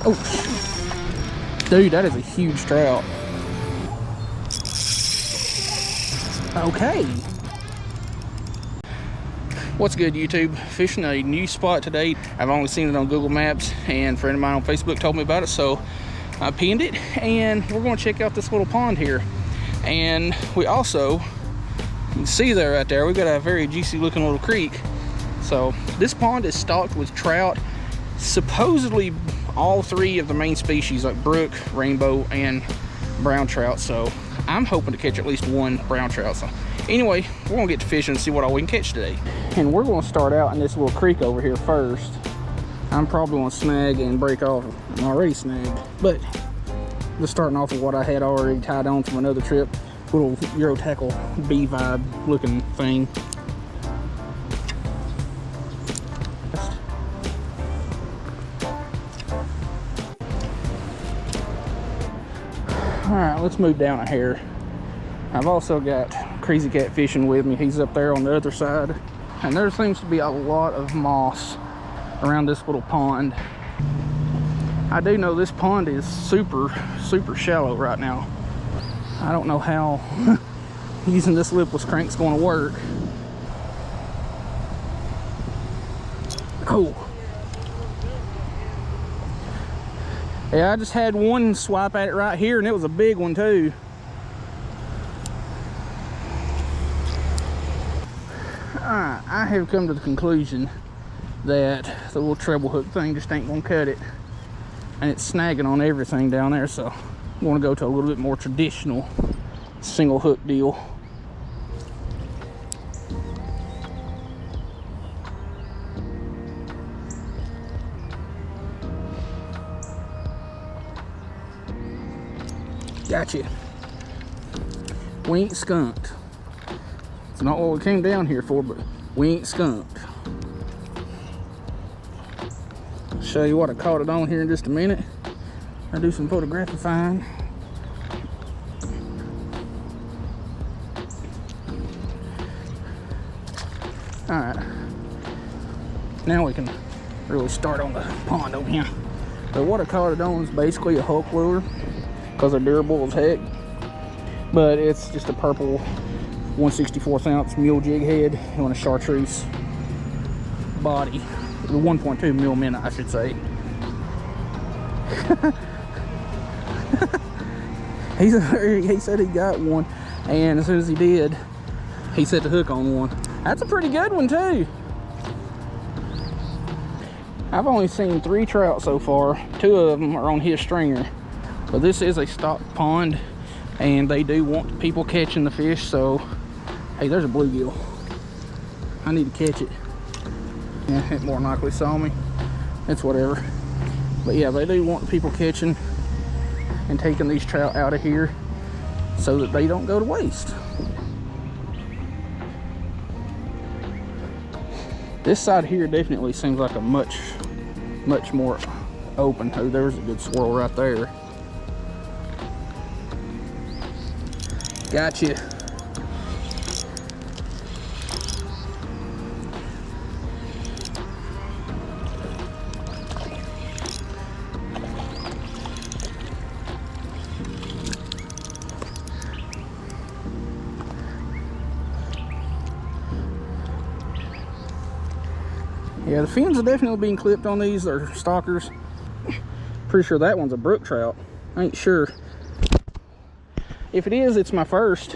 Oh, dude, that is a huge trout. Okay. What's good, YouTube? Fishing a new spot today. I've only seen it on Google Maps, and a friend of mine on Facebook told me about it, so I pinned it, and we're going to check out this little pond here. And we also, you can see there right there, we've got a very juicy looking little creek. So this pond is stocked with trout, supposedly all three of the main species, like brook, rainbow, and brown trout. So I'm hoping to catch at least one brown trout. So anyway, we're gonna get to fishing and see what all we can catch today. And we're gonna start out in this little creek over here first. I'm probably gonna snag and break off. I'm already snagged, but just starting off with what I had already tied on from another trip. Little Euro Tackle B vibe looking thing. All right, let's move down a hair. I've also got Crazy Cat fishing with me. He's up there on the other side. And there seems to be a lot of moss around this little pond. I do know this pond is super shallow right now. I don't know how using this lipless crank's going to work. Oh. Yeah, I just had one swipe at it right here, and it was a big one too. Alright, I have come to the conclusion that the little treble hook thing just ain't gonna cut it. And it's snagging on everything down there, so I'm gonna go to a little bit more traditional single hook deal. Gotcha. We ain't skunked. It's not what we came down here for, but we ain't skunked. I'll show you what I caught it on here in just a minute. I'll do some photographifying. Alright. Now we can really start on the pond over here. But what I caught it on is basically a hook lure, because they're durable as heck. But it's just a purple 1/64 ounce mule jig head on a chartreuse body. The 1.2 mil minute, I should say. He said he got one, and as soon as he did, he set the hook on one. That's a pretty good one too. I've only seen 3 trout so far. 2 of them are on his stringer. But this is a stocked pond, and they do want people catching the fish, so hey, there's a bluegill. I need to catch it. Yeah, it more than likely saw me. It's whatever. But yeah, they do want people catching and taking these trout out of here so that they don't go to waste. This side here definitely seems like a much more open. Oh, there's a good swirl right there. Gotcha. Yeah, the fins are definitely being clipped on these. They're stalkers. Pretty sure that one's a brook trout. I ain't sure. If it is, it's my first.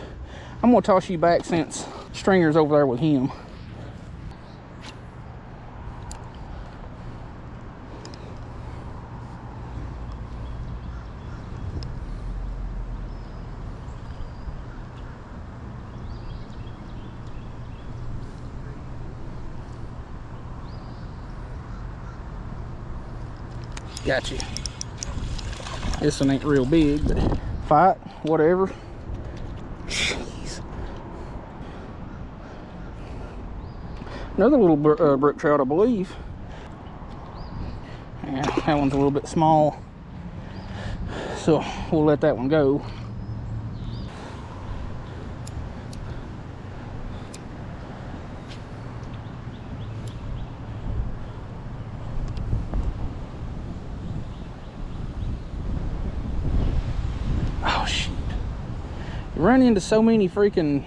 I'm gonna toss you back since Stringer's over there with him. Gotcha. This one ain't real big, but fight, whatever. Jeez. Another little brook trout, I believe. Yeah, that one's a little bit small, so we'll let that one go. run into so many freaking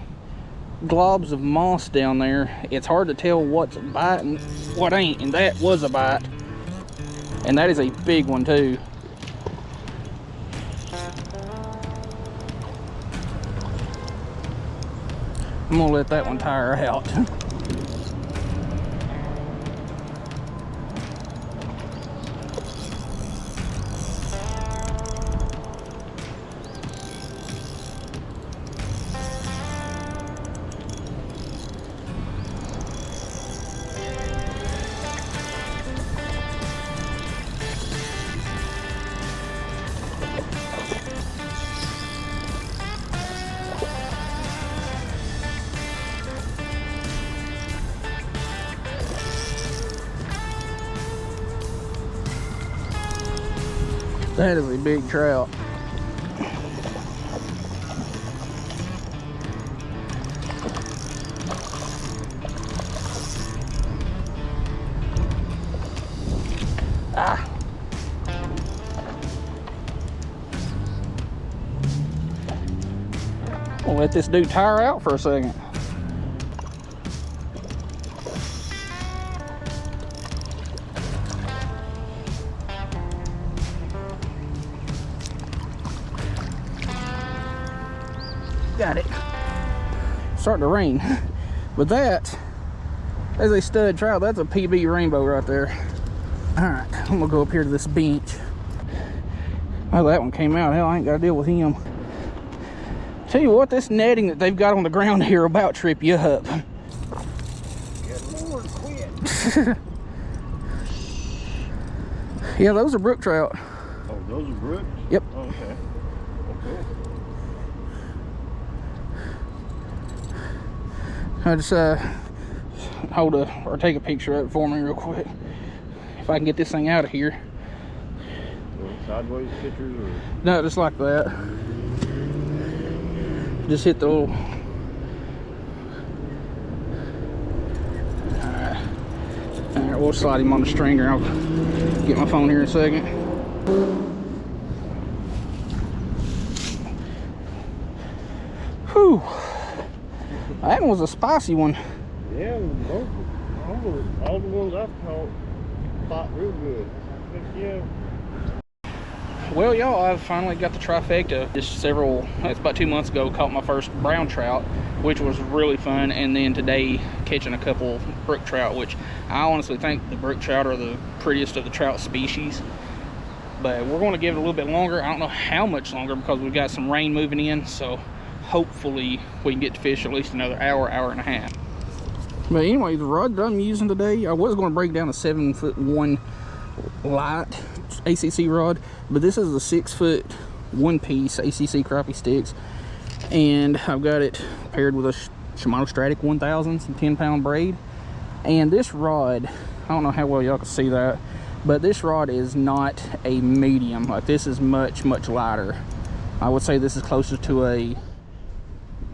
globs of moss down there, it's hard to tell what's a bite and what ain't. And that was a bite, and that is a big one too. I'm gonna let that one tire out. That is a big trout. Ah. We'll let this dude tire out for a second. Got it. Starting to rain. But that is a stud trout. That's a PB rainbow right there. All right, I'm gonna go up here to this bench. Oh, that one came out. Hell, I ain't gotta deal with him. Tell you what, this netting that they've got on the ground here about trip you up. Good Lord, quit. Yeah, those are brook trout. Oh, those are brooks? Yep. Oh, okay. Oh, cool. I just hold or take a picture of it for me real quick. If I can get this thing out of here. Sideways pictures or? No, just like that. Just hit the little. Alright, we'll slide him on the stringer. I'll get my phone here in a second. Whew. That one was a spicy one. Yeah, all the ones I've caught fought real good. Yeah. Well, y'all, I've finally got the trifecta. It's about 2 months ago, caught my first brown trout, which was really fun. And then today, catching a couple brook trout, which I honestly think the brook trout are the prettiest of the trout species. But we're going to give it a little bit longer. I don't know how much longer because we've got some rain moving in. So hopefully we can get to fish at least another hour, hour and a half. But anyway, the rod that I'm using today, I was going to break down a 7'1" light ACC rod, but this is a 6-foot one-piece ACC crappie sticks, and I've got it paired with a Shimano Stratic 1000, some 10-pound braid. And this rod, I don't know how well y'all can see that, but this rod is not a medium. Like, this is much lighter. I would say this is closer to a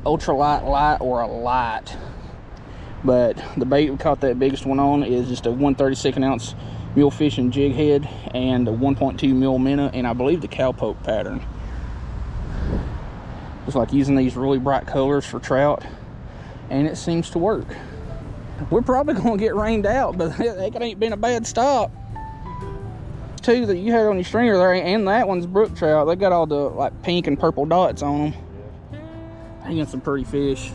ultralight light or a light. But the bait we caught that biggest one on is just a 1/32 ounce mule fishing jig head and a 1.2 mil minnow, and I believe the cowpoke pattern. Just like using these really bright colors for trout, and it seems to work. We're probably gonna get rained out, but it ain't been a bad stop. Two that you had on your stringer there, and that one's brook trout. They got all the like pink and purple dots on them. I got some pretty fish.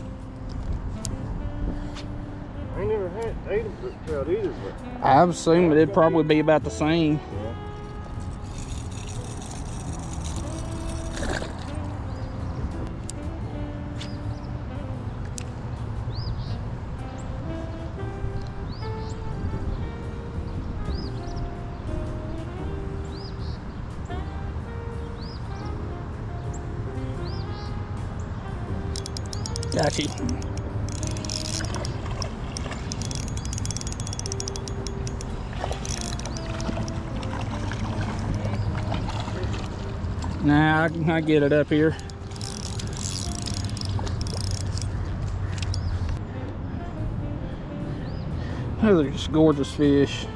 I ain't never ate a brook trout either, but I assume it'd probably be about the same. Got you. Nah, I get it up here. Those are just gorgeous fish.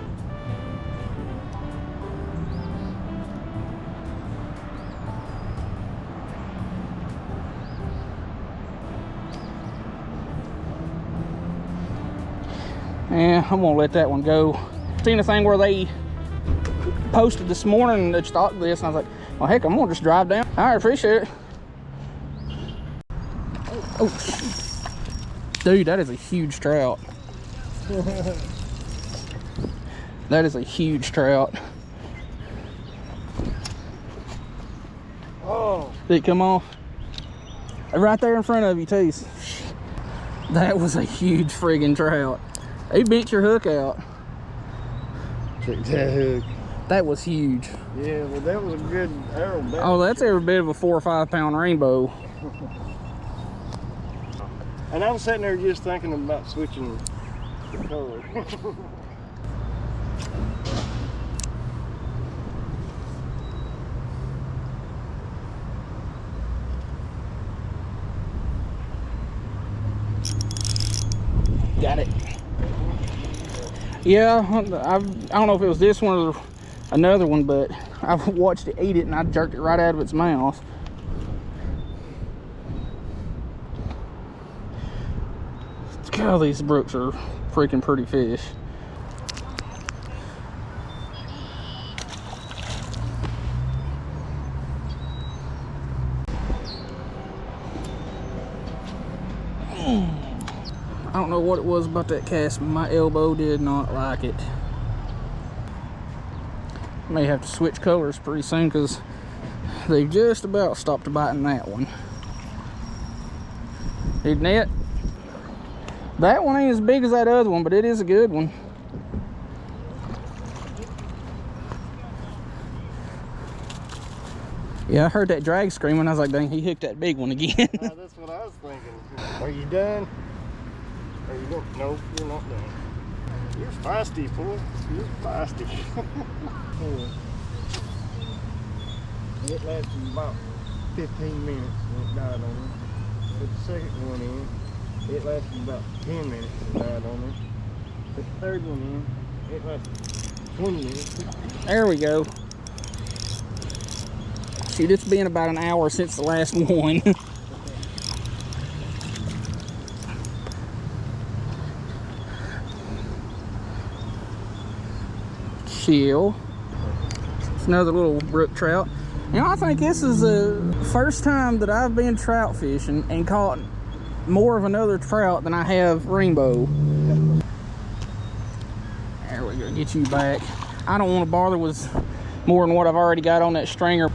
And I'm gonna let that one go. Seen a thing where they posted this morning that stock this, and I was like, well, heck, I'm gonna just drive down. All right, appreciate it. Oh, dude, that is a huge trout. That is a huge trout. Oh, Did it come off? Right there in front of you, too. That was a huge friggin' trout. He bent your hook out. check that hook. That was huge. Yeah, well, that was a good arrow. Oh, that's every bit of a 4 or 5 pound rainbow. And I was sitting there just thinking about switching the color. Got it. Yeah, I don't know if it was this one or another one, but I watched it eat it and I jerked it right out of its mouth. God, these brooks are freaking pretty fish. I don't know what it was about that cast, but my elbow did not like it. May have to switch colors pretty soon because they've just about stopped biting that one. Isn't it? That one ain't as big as that other one, but it is a good one. Yeah, I heard that drag screaming. I was like, dang, he hooked that big one again. That's what I was thinking. Are you done? Are you going? No, you're not done. You're feisty, boy. You're feisty. It lasted about 15 minutes and it died on me. Put the second one in. It lasted about 10 minutes and died on me. Put the third one in. It lasted 20 minutes. There we go. Shoot, it's been about an hour since the last one. Chill. It's another little brook trout. You know, I think this is the first time that I've been trout fishing and caught more of another trout than I have rainbow. There we go, get you back. I don't want to bother with more than what I've already got on that stringer.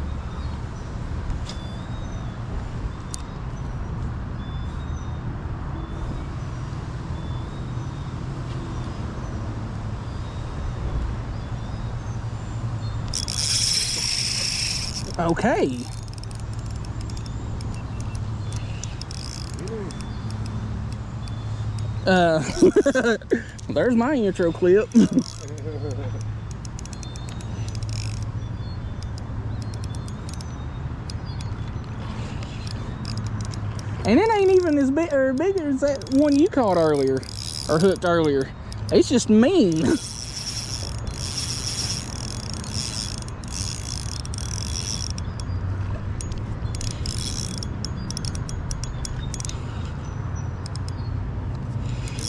Okay. There's my intro clip. And it ain't even as big or bigger as that one you caught earlier or hooked earlier. It's just mean.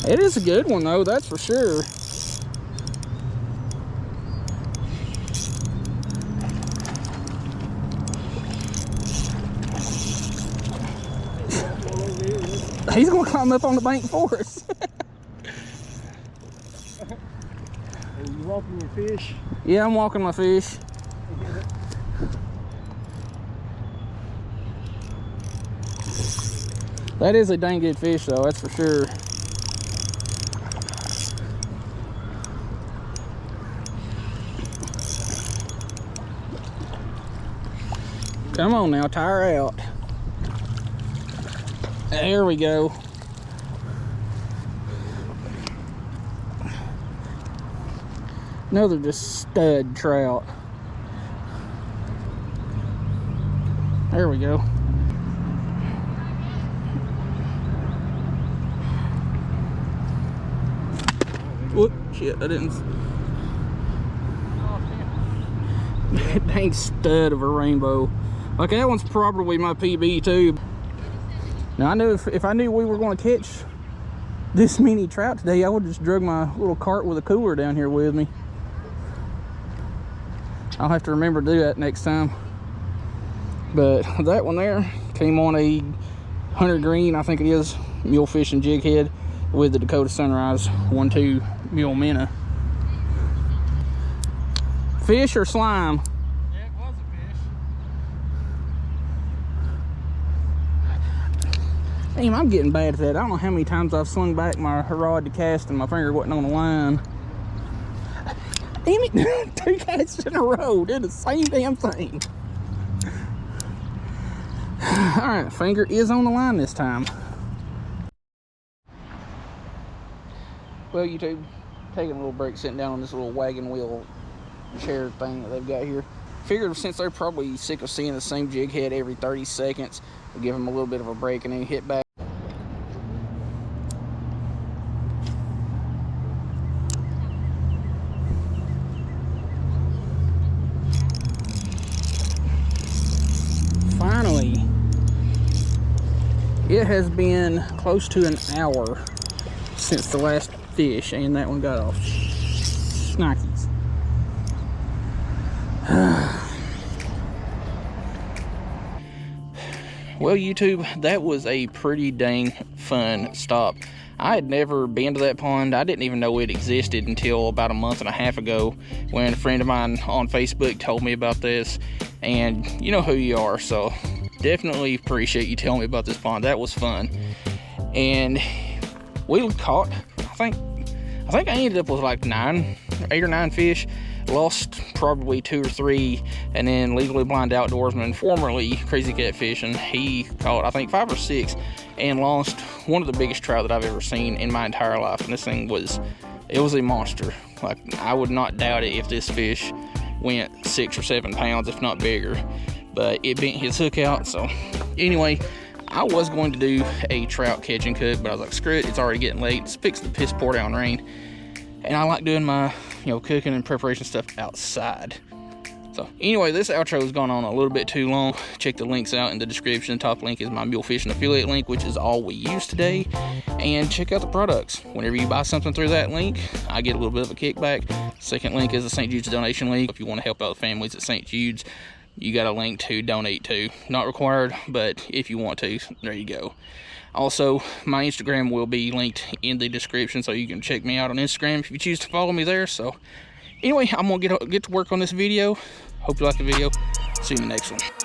It is a good one though, that's for sure. He's gonna climb up on the bank for us. Are you walking your fish? Yeah, I'm walking my fish. That is a dang good fish though, that's for sure. Come on now, tire out. There we go. Another just stud trout. There we go. Whoop, shit, I didn't. Dang stud of a rainbow. Like that one's probably my PB too. Now I knew if I knew we were going to catch this many trout today, I would just drug my little cart with a cooler down here with me. I'll have to remember to do that next time. But that one there came on a Hunter Green, I think it is, mule fishing jig head with the Dakota Sunrise 1-2 mule minnow. Fish or slime? Yeah, it was a fish. Damn, I'm getting bad at that. I don't know how many times I've slung back my rod to cast and my finger wasn't on the line. Damn it, 2 casts in a row did the same damn thing. All right, finger is on the line this time. Well, YouTube, taking a little break, sitting down on this little wagon wheel chair thing that they've got here. Figured since they're probably sick of seeing the same jig head every 30 seconds, we'll give them a little bit of a break and then hit back. Finally, it has been close to an hour since the last fish, and that one got off. Snickies. Well, YouTube, that was a pretty dang fun stop. I had never been to that pond. I didn't even know it existed until about a month and a half ago when a friend of mine on Facebook told me about this. And you know who you are, so definitely appreciate you telling me about this pond. That was fun. And we caught, I think I ended up with like 8 or 9 fish. Lost probably 2 or 3, and then Legally Blind Outdoorsman, formerly Crazy Cat Fishing, he caught I think 5 or 6 and lost one of the biggest trout that I've ever seen in my entire life. And this thing was a monster. Like, I would not doubt it if this fish went 6 or 7 pounds, if not bigger, but it bent his hook out. So anyway, I was going to do a trout catch and cook, but I was like, screw it, it's already getting late. It's fixing the piss pour down rain, and I like doing my cooking and preparation stuff outside. So anyway, this outro has gone on a little bit too long. Check the links out in the description. Top link is my mule fishing affiliate link, which is all we use today. And check out the products. Whenever you buy something through that link, I get a little bit of a kickback. Second link is the St. Jude's donation link. If you want to help out the families at St. Jude's, you got a link to donate to. Not required, but if you want to, there you go. Also, my Instagram will be linked in the description, so you can check me out on Instagram if you choose to follow me there. So anyway, I'm gonna get to work on this video. Hope you like the video. See you in the next one.